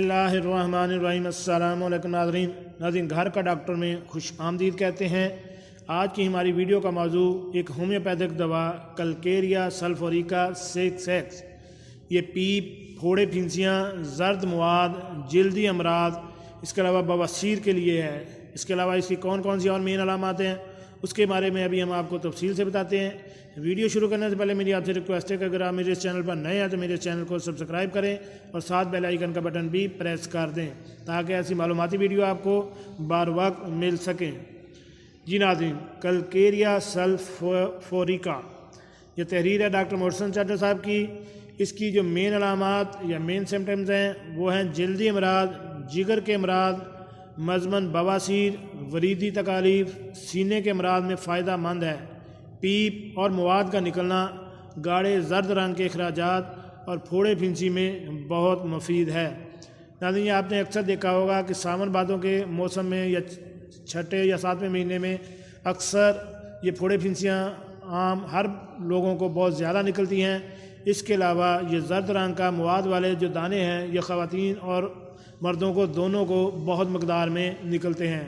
बिस्मिल्लाहिर्रहमानिर्रहीम। अस्सलामु अलैकुम नाज़रीन, घर का डॉक्टर में खुश आमदीद कहते हैं। आज की हमारी वीडियो का मौजू एक होम्योपैथिक दवा कलकेरिया सल्फोरिका 6X। ये पीप, फोड़े, फिंसियाँ, जर्द मवाद, जल्दी अमराज, इसके अलावा बवासीर के लिए है। इसके अलावा इसकी कौन कौन सी और मेन अलामात हैं उसके बारे में अभी हम आपको तफसील से बताते हैं। वीडियो शुरू करने से पहले मेरी आपसे रिक्वेस्ट है कि अगर आप मेरे इस चैनल पर नए हैं तो मेरे चैनल को सब्सक्राइब करें और साथ बेल आइकन का बटन भी प्रेस कर दें ताकि ऐसी मालूमाती वीडियो आपको बार वक्त मिल सकें। जी नाज़रीन, कलकेरिया सल्फोरिका ये तहरीर है डॉक्टर मोहसिन चाचा साहब की। इसकी जो मेन अलामात या मेन सिम्टम्स हैं वो हैं जल्दी अमराज, जिगर के अमराज, मजमन बवासीर, वरीदी तकालीफ, सीने के अमराज में फ़ायदा मंद है। पीप और मवाद का निकलना, गाढ़े जर्द रंग के अखराजात और फोड़े फिंसी में बहुत मुफीद है। नाज़रीन, आपने अक्सर देखा होगा कि सावन भादों के मौसम में या छठे या सातवें महीने में अक्सर ये फोड़े फिंसियाँ आम हर लोगों को बहुत ज़्यादा निकलती हैं। इसके अलावा ये जर्द रंग का मवाद वाले जो दाने हैं ये ख़वातीन और मर्दों को दोनों को बहुत मकदार में निकलते हैं।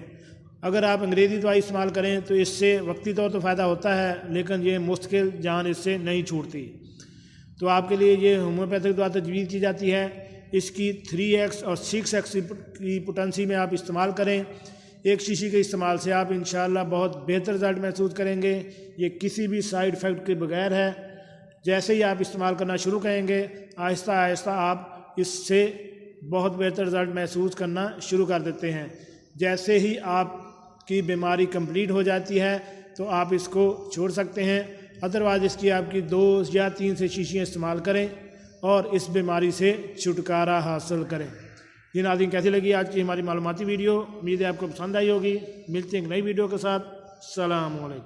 अगर आप अंग्रेज़ी दवाई इस्तेमाल करें तो इससे वक्ती तौर तो फ़ायदा होता है, लेकिन ये मुश्किल जान इससे नहीं छूटती। तो आपके लिए ये होम्योपैथिक दवा तजवीज़ की जाती है। इसकी 3X और 6X की पोटेंसी में आप इस्तेमाल करें। एक शीशी के इस्तेमाल से आप इंशाअल्लाह बहुत बेहतर रिजल्ट महसूस करेंगे। ये किसी भी साइड इफ़ेक्ट के बगैर है। जैसे ही आप इस्तेमाल करना शुरू करेंगे आहिस्ता आहिस्ता आप इससे बहुत बेहतर रिजल्ट महसूस करना शुरू कर देते हैं। जैसे ही आपकी बीमारी कंप्लीट हो जाती है तो आप इसको छोड़ सकते हैं। अदरवाइज़ इसकी आपकी 2 या 3 से शीशियाँ इस्तेमाल करें और इस बीमारी से छुटकारा हासिल करें। ये नाज़रीन, कैसी लगी आज की हमारी मालूमाती वीडियो? उम्मीद है आपको पसंद आई होगी। मिलते हैं एक नई वीडियो के साथ। अस्सलामु अलैकुम।